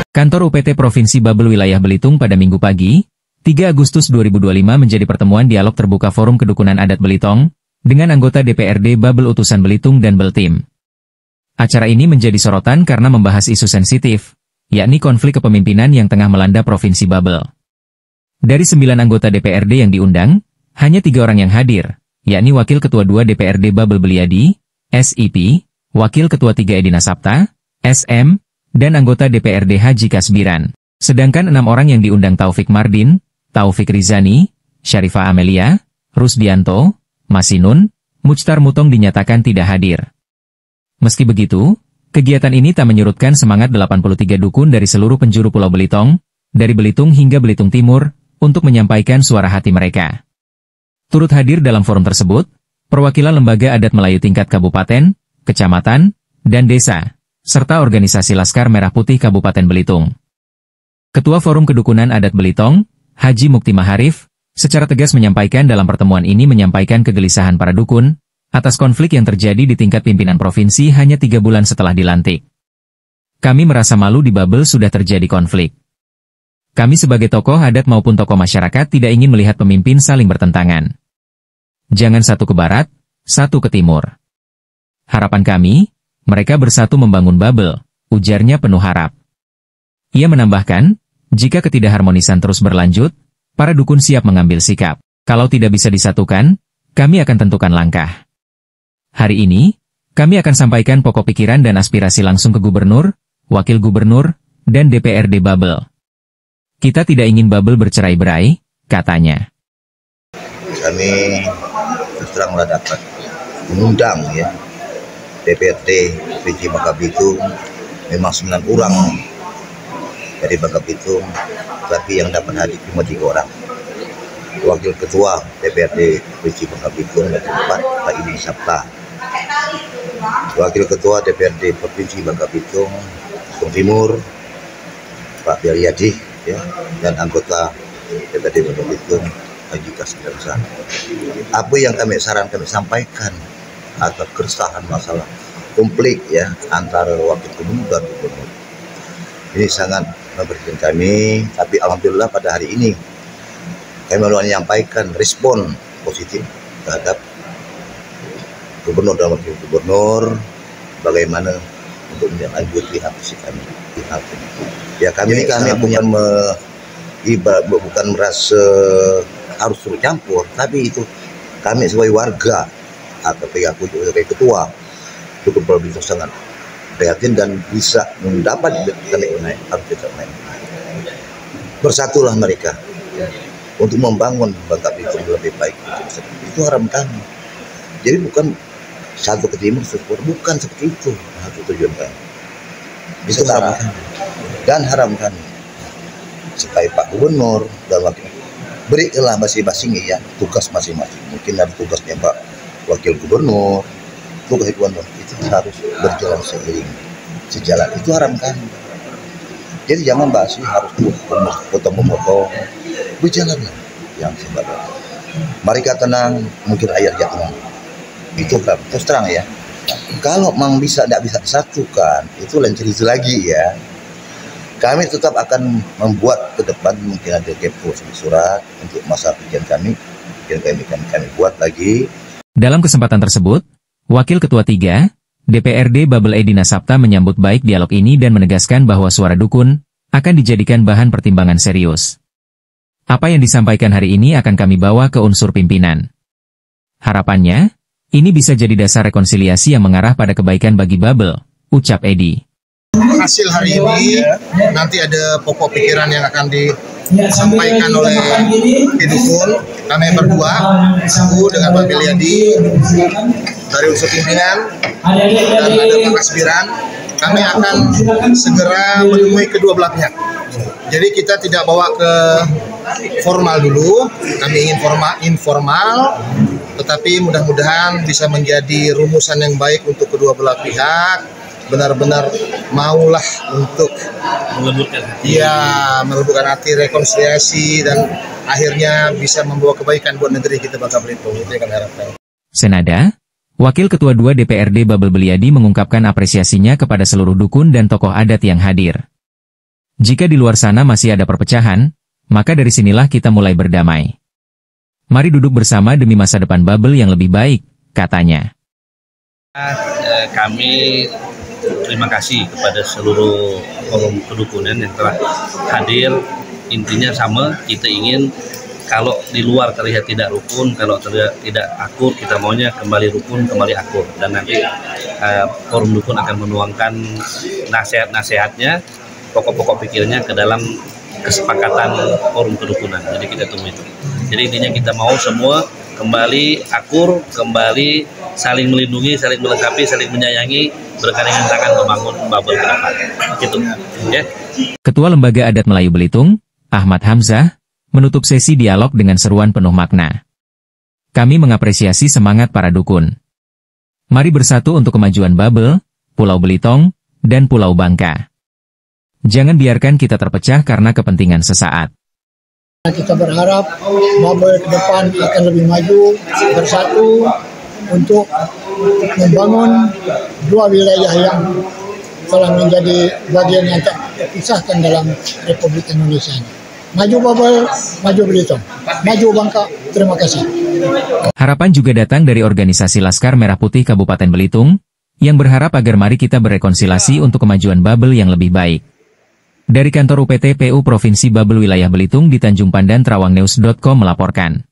Kantor UPT Provinsi Babel Wilayah Belitung pada Minggu pagi, 3 Agustus 2025 menjadi pertemuan dialog terbuka Forum Kedukunan Adat Belitung, dengan anggota DPRD Babel Utusan Belitung dan Beltim. Acara ini menjadi sorotan karena membahas isu sensitif, yakni konflik kepemimpinan yang tengah melanda Provinsi Babel. Dari 9 anggota DPRD yang diundang, hanya 3 orang yang hadir, yakni Wakil Ketua 2 DPRD Babel Beliadi, SIP, Wakil Ketua 3 Edina Sapta, SM, dan anggota DPRD Haji Kasbiran. Sedangkan 6 orang yang diundang Taufik Mardin, Taufik Rizani, Syarifah Amelia, Rusdianto, Masinun, Muchtar Mutong dinyatakan tidak hadir. Meski begitu, kegiatan ini tak menyurutkan semangat 83 dukun dari seluruh penjuru Pulau Belitung, dari Belitung hingga Belitung Timur, untuk menyampaikan suara hati mereka. Turut hadir dalam forum tersebut, perwakilan lembaga adat Melayu tingkat kabupaten, kecamatan, dan desa, serta organisasi Laskar Merah Putih Kabupaten Belitung. Ketua Forum Kedukunan Adat Belitung, Haji Mukti Maharif, secara tegas menyampaikan dalam pertemuan ini menyampaikan kegelisahan para dukun, atas konflik yang terjadi di tingkat pimpinan provinsi hanya 3 bulan setelah dilantik. Kami merasa malu di Babel sudah terjadi konflik. Kami sebagai tokoh adat maupun tokoh masyarakat tidak ingin melihat pemimpin saling bertentangan. Jangan satu ke barat, satu ke timur. Harapan kami, mereka bersatu membangun Babel, ujarnya penuh harap. Ia menambahkan, jika ketidakharmonisan terus berlanjut, para dukun siap mengambil sikap. Kalau tidak bisa disatukan, kami akan tentukan langkah. Hari ini, kami akan sampaikan pokok pikiran dan aspirasi langsung ke Gubernur, Wakil Gubernur, dan DPRD Babel. Kita tidak ingin Babel bercerai-berai, katanya. Kami terus terang dapat mengundang ya DPRD Provinsi Bangka Belitung, memang 9 orang dari Bangka Belitung, tapi yang dapat hadir cuma 3 orang. Wakil Ketua DPRD Provinsi Bangka Belitung yang keempat Pak Edina Sapta, Wakil Ketua DPRD Provinsi Bangka Belitung Timur Pak Beliadi ya, dan anggota DPRD Bangka Belitung Haji Kasbiran. Apa yang kami sampaikan atau keresahan masalah konflik ya antara wakil gubernur dan gubernur. Ini sangat memprihatinkan kami, tapi alhamdulillah pada hari ini kami menyampaikan respon positif terhadap gubernur dan wakil gubernur bagaimana untuk melanjutkan aksi kami. Ya kami bukan merasa harus suruh campur, tapi itu kami sebagai warga atau aku sebagai ketua cukup berbisa sangat prihatin dan bisa mendapat naik harus kita naik. Bersatulah mereka untuk membangun Bangka Belitung lebih baik. Itu harapan kami. Jadi bukan satu ke timur, bukan seperti itu. Itu tujuan kami. Itu harapan kami. Dan harapan kami supaya Pak Gubernur dan Wakil berilah masing-masing ya tugas masing-masing. Mungkin ada tugasnya Pak Wakil Gubernur, tugas Gubernur itu harus berjalan seiring, sejalan. Itu harapan kami. Jadi jangan bahas harus potong-potong, berjalanlah yang sebagai. Mereka tenang, mungkin ayah tenang. Itu terus terang ya. Kalau memang tidak bisa disatukan, itu lain cerita lagi ya. Kami tetap akan membuat ke depan mungkin ada kepo surat untuk masa pikiran kami buat lagi. Dalam kesempatan tersebut, Wakil Ketua 3, DPRD Babel Edina Sapta menyambut baik dialog ini dan menegaskan bahwa suara dukun akan dijadikan bahan pertimbangan serius. Apa yang disampaikan hari ini akan kami bawa ke unsur pimpinan. Harapannya, ini bisa jadi dasar rekonsiliasi yang mengarah pada kebaikan bagi Babel, ucap Edi. Hasil hari ini nanti ada pokok pikiran yang akan disampaikan oleh dukun kami berdua, aku dengan Pak Beliadi dari unsur pimpinan dan ada Pak Kasbiran. Kami akan segera menemui kedua belah pihak. Jadi kita tidak bawa ke formal dulu, kami ingin informal, tetapi mudah-mudahan bisa menjadi rumusan yang baik untuk kedua belah pihak. Benar-benar maulah untuk melembutkan hati, rekonsiliasi, dan akhirnya bisa membawa kebaikan buat negeri kita Bangka Belitung. Itu yang kami harapkan. Senada, Wakil Ketua 2 DPRD Babel Beliadi mengungkapkan apresiasinya kepada seluruh dukun dan tokoh adat yang hadir. Jika di luar sana masih ada perpecahan, maka dari sinilah kita mulai berdamai. Mari duduk bersama demi masa depan Babel yang lebih baik, katanya. Kami terima kasih kepada seluruh forum kedukunan yang telah hadir. Intinya sama, kita ingin kalau di luar terlihat tidak rukun, kalau terlihat tidak akur, kita maunya kembali rukun, kembali akur. Dan nanti forum dukun akan menuangkan nasihat-nasihatnya, pokok-pokok pikirnya ke dalam kesepakatan forum kedukunan. Jadi kita tunggu itu. Jadi intinya kita mau semua kembali akur, kembali saling melindungi, saling melengkapi, saling menyayangi, bergandengan tangan membangun Babel ke depan. Gitu. Ya. Ketua Lembaga Adat Melayu Belitung, Ahmad Hamzah, menutup sesi dialog dengan seruan penuh makna. Kami mengapresiasi semangat para dukun. Mari bersatu untuk kemajuan Babel, Pulau Belitung, dan Pulau Bangka. Jangan biarkan kita terpecah karena kepentingan sesaat. Kita berharap Babel ke depan akan lebih maju, bersatu untuk membangun dua wilayah yang telah menjadi bagian yang tak terpisahkan dalam Republik Indonesia ini. Maju Babel, maju Belitung, maju Bangka. Terima kasih. Harapan juga datang dari organisasi Laskar Merah Putih Kabupaten Belitung, yang berharap agar mari kita berrekonsiliasi untuk kemajuan Babel yang lebih baik. Dari kantor UPT PU Provinsi Babel Wilayah Belitung di Tanjung Pandan, TerawangNews.com melaporkan.